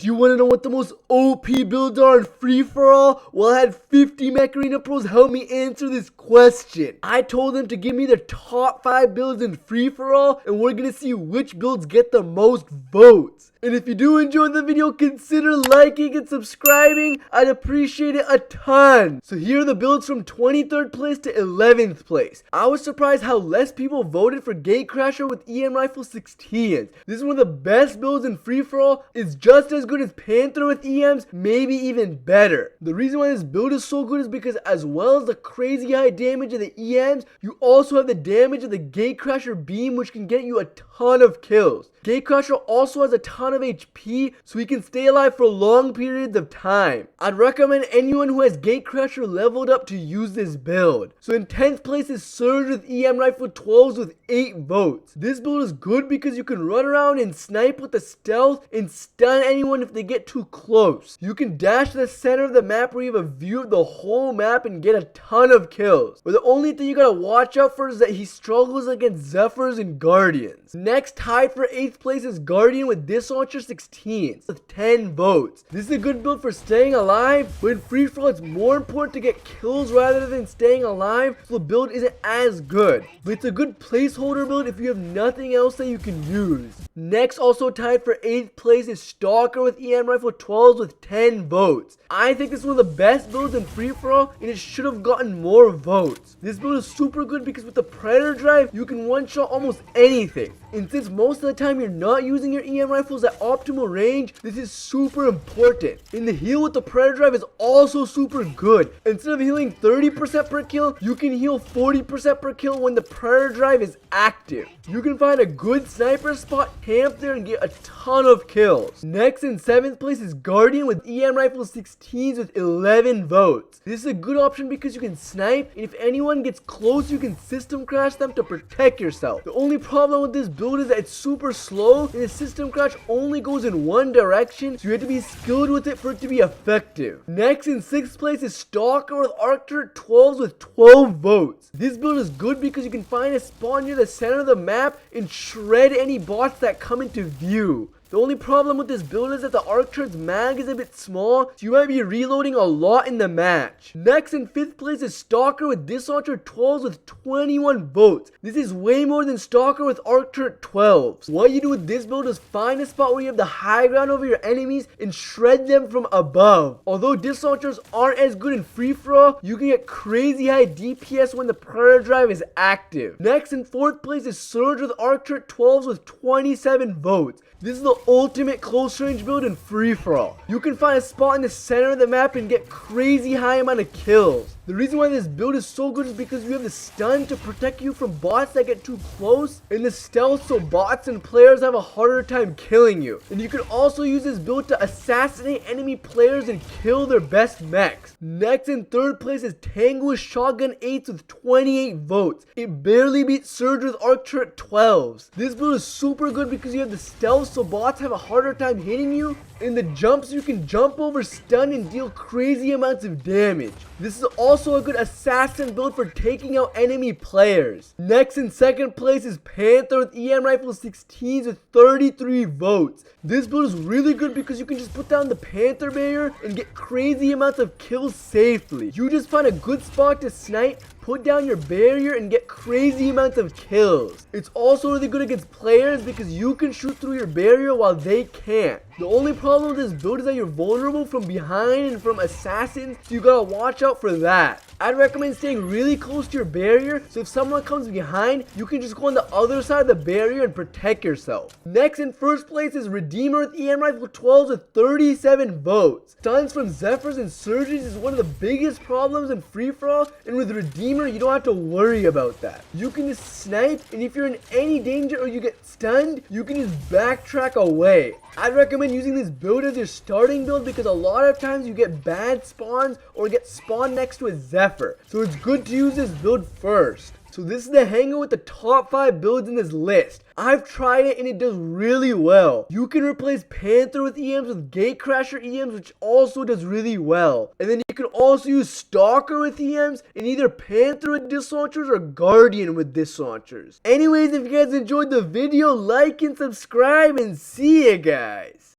Do you want to know what the most OP builds are in free-for-all? Well, I had 50 Mech Arena pros help me answer this question. I told them to give me their top 5 builds in free-for-all, and we're going to see which builds get the most votes. And if you do enjoy the video, consider liking and subscribing. I'd appreciate it a ton. So here are the builds from 23rd place to 11th place. I was surprised how less people voted for Gatecrasher with EM Rifle 16s. This is one of the best builds in free-for-all. It's just as good as Panther with EMs, maybe even better. The reason why this build is so good is because as well as the crazy high damage of the EMs, you also have the damage of the Gatecrasher beam, which can get you a ton of kills. Gatecrasher also has a ton of HP, so he can stay alive for long periods of time. I'd recommend anyone who has Gatecrasher leveled up to use this build. So in 10th place is Surge with EM Rifle 12s with 8 votes. This build is good because you can run around and snipe with the stealth and stun anyone if they get too close. You can dash to the center of the map where you have a view of the whole map and get a ton of kills. But the only thing you gotta watch out for is that he struggles against Zephyrs and Guardians. Next, tied for 8th place is Guardian with Disc Launcher 16s with 10 votes. This is a good build for staying alive, but in free-for-all it's more important to get kills rather than staying alive, so the build isn't as good. But it's a good placeholder build if you have nothing else that you can use. Next, also tied for 8th place is Stalker with EM Rifle 12s with 10 votes. I think this is one of the best builds in free-for-all, and it should have gotten more votes. This build is super good because with the Predator Drive, you can one-shot almost anything. And since most of the time you're not using your EM rifles at optimal range, this is super important. And the heal with the Predator Drive is also super good. Instead of healing 30% per kill, you can heal 40% per kill when the Predator Drive is active. You can find a good sniper spot, camp there, and get a ton of kills. Next, in 7th place is Guardian with EM Rifle 16s with 11 votes. This is a good option because you can snipe, and if anyone gets close, you can system crash them to protect yourself. The only problem with this build is that it's super slow, and the system crash only goes in one direction, so you have to be skilled with it for it to be effective. Next, in 6th place is Stalker with Arc Turret 12s with 12 votes. This build is good because you can find a spot near the center of the map and shred any bots that come into view. The only problem with this build is that the Arc Turret's mag is a bit small, so you might be reloading a lot in the match. Next, in 5th place is Stalker with Disc Launcher 12s with 21 votes. This is way more than Stalker with Arc Turret 12s. What you do with this build is find a spot where you have the high ground over your enemies and shred them from above. Although Disc Launchers aren't as good in free-for-all, you can get crazy high DPS when the Predator Drive is active. Next, in 4th place is Surge with Arc Turret 12s with 27 votes. This is the ultimate close range build in free-for-all. You can find a spot in the center of the map and get crazy high amount of kills. The reason why this build is so good is because you have the stun to protect you from bots that get too close, and the stealth so bots and players have a harder time killing you. And you can also use this build to assassinate enemy players and kill their best mechs. Next, in 3rd place is Tango with Shotgun 8s with 28 votes. It barely beats Surge with Arc Turret 12s. This build is super good because you have the stealth so bots have a harder time hitting you, and the jumps you can jump over, stun, and deal crazy amounts of damage. This is also a good assassin build for taking out enemy players. Next, in 2nd place is Panther with EM Rifle 16s with 33 votes. This build is really good because you can just put down the Panther barrier and get crazy amounts of kills safely. You just find a good spot to snipe, put down your barrier, and get crazy amounts of kills. It's also really good against players because you can shoot through your barrier while they can't. The only problem with this build is that you're vulnerable from behind and from assassins, so you gotta watch out for that. I'd recommend staying really close to your barrier, so if someone comes behind, you can just go on the other side of the barrier and protect yourself. Next, in 1st place is Redeemer with EM Rifle 12s with 37 votes. Stuns from Zephyrs and Surges is one of the biggest problems in free-for-all, and with Redeemer, you don't have to worry about that. You can just snipe, and if you're in any danger or you get stunned, you can just backtrack away. I'd recommend using this build as your starting build because a lot of times you get bad spawns or get spawned next to a Zephyr. So it's good to use this build first. So this is the hanger with the top 5 builds in this list. I've tried it and it does really well. You can replace Panther with EMs with Gatecrasher EMs, which also does really well. And then you can also use Stalker with EMs and either Panther with Disc Launchers or Guardian with Disc Launchers. Anyways, if you guys enjoyed the video, like and subscribe, and see ya guys.